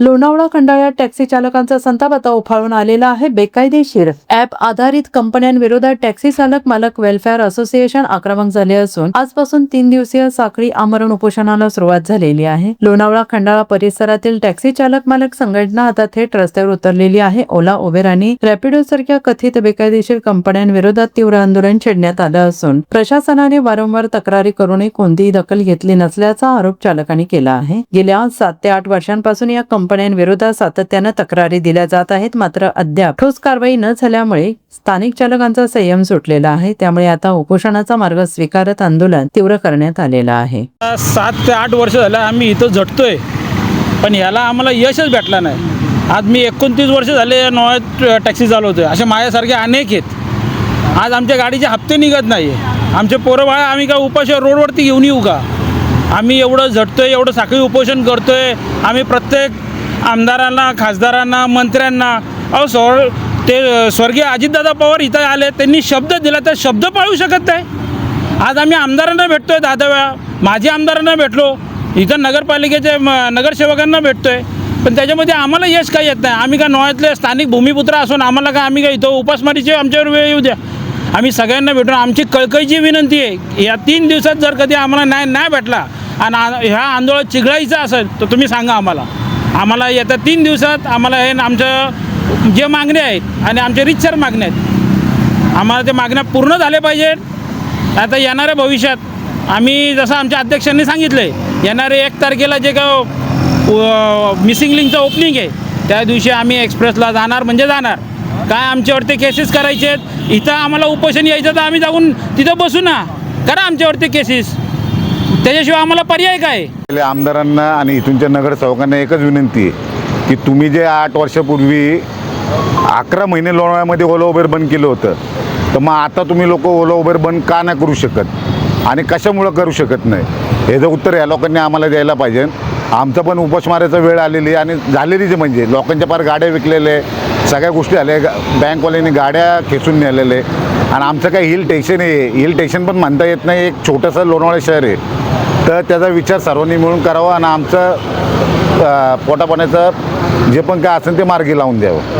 Lonavala खंडाळ्यात taxi चालकांचा संताप आता उफाळून आलेला आहे। बेकायदेशीर ॲप आधारित कंपन्यांविरोधात टॅक्सी चालक मालक वेलफेअर असोसिएशन आक्रमक झाले असून आजपासून 3 दिवसीय साखळी आमरण उपोषणाला सुरुवात झालेली आहे। लोणावळा खंडाळा परिसरातील टॅक्सी चालक मालक संघटना आता थेट रस्त्यावर उतरलेली आहे। ओला, उबेर आणि रॅपिडो सारख्या कथित बेकायदेशीर कंपन्यांविरोधात तीव्र आंदोलन छेडण्यात आलं असून प्रशासनाने वारंवार तक्रारी करूनही कोणतीही दखल घेतली नसल्याचा आरोप चालकांनी केला आहे। गेल्या 7 ते 8 वर्षांपासून या कंपन्यांविरोधात सातत्याने तक्रारी दिल्या जात आहेत, मात्र अद्याप ठोस कारवाई न झाल्यामुळे स्थानिक चालकांचा संयम सुटलेला आहे। त्यामुळे आता उपोषणाचा मार्ग स्वीकारत आंदोलन तीव्र करण्यात आलेलं आहे। 7 ते 8 वर्ष झालं आम्ही इथं झटतोय, पण याला आम्हाला यशच भेटला नाही। आज मी 29 वर्ष झाले नॉर्थ टॅक्सी चालवतोय, असे माझ्यासारखे अनेक आहेत। आज आमच्या गाडीचे हप्ते निघत नाही। आमचे पोरं बाळा आम्ही काय उपाशी रोडवरती घेऊन येऊ का? आम्ही एवढं झटतोय, एवढं साखळी उपोषण करतोय। आम्ही प्रत्येक आमदारांना, खासदारांना, मंत्र्यांना ते स्वर्गीय अजितदादा पवार इथं आले, त्यांनी शब्द दिला, तर शब्द पाळू शकत नाही। आज आम्ही आमदारांना भेटतोय 10 वेळा, माजी आमदारांना भेटलो, इथं नगरपालिकेचे नगरसेवकांना भेटतोय, पण त्याच्यामध्ये आम्हाला यश काही येत नाही। आम्ही का नॉर्थले स्थानिक भूमिपुत्र असून आम्हाला का आम्ही का इथं उपासमारीची आमच्यावर वेळ येऊ द्या। आम्ही सगळ्यांना भेटून आमची कळकळीची विनंती आहे, या 3 दिवसात जर कधी आम्हाला न्याय नाही भेटला आणि ह्या आंदोलन चिघळायचं असेल तर तुम्ही सांगा आम्हाला येत्या 3 दिवसात आम्हाला हे आमचं जे मागण्या आहेत आणि आमचे रितसर मागण्या आहेत, आम्हाला ते मागण्या पूर्ण झाल्या पाहिजेत। आता येणाऱ्या भविष्यात आम्ही जसं आमच्या अध्यक्षांनी सांगितलं आहे, येणारे 1 तारखेला जे का मिसिंग लिंकचं ओपनिंग आहे त्या दिवशी आम्ही एक्सप्रेसला जाणार म्हणजे जाणार। काय आमच्यावरती केसेस करायचे आहेत, इथं आम्हाला उपोषण यायचं तर आम्ही जाऊन तिथं बसू ना, करा आमच्यावरती केसेस, त्याच्याशिवाय आम्हाला पर्याय काय? आमदारांना आणि इथूनच्या नगरसेवकांना एकच विनंती आहे की तुम्ही जे 8 वर्षापूर्वी 11 महिने लोणावळ्यामध्ये ओला उबेर बंद केलं होतं, तर मग आता तुम्ही लोक ओला उबेर बंद का नाही करू शकत आणि कशामुळं करू शकत नाही, याचं उत्तर या लोकांनी आम्हाला द्यायला पाहिजे। आमचं पण उपोषणाचा वेळ आलेली आणि झालेली जे म्हणजे लोकांच्या पार गाड्या विकलेले, सगळ्या गोष्टी आल्या, बँकवाल्यांनी गाड्या खेचून नेलेले, आणि आमचं काही हिल स्टेशन आहे, हिल स्टेशन पण म्हणता येत नाही, एक छोटंसं लोणावळा शहर आहे, तर त्याचा विचार सर्वांनी मिळून करावा आणि आमचं पोटापाण्याचं जे पण काय असेल ते मार्गी लावून द्यावं।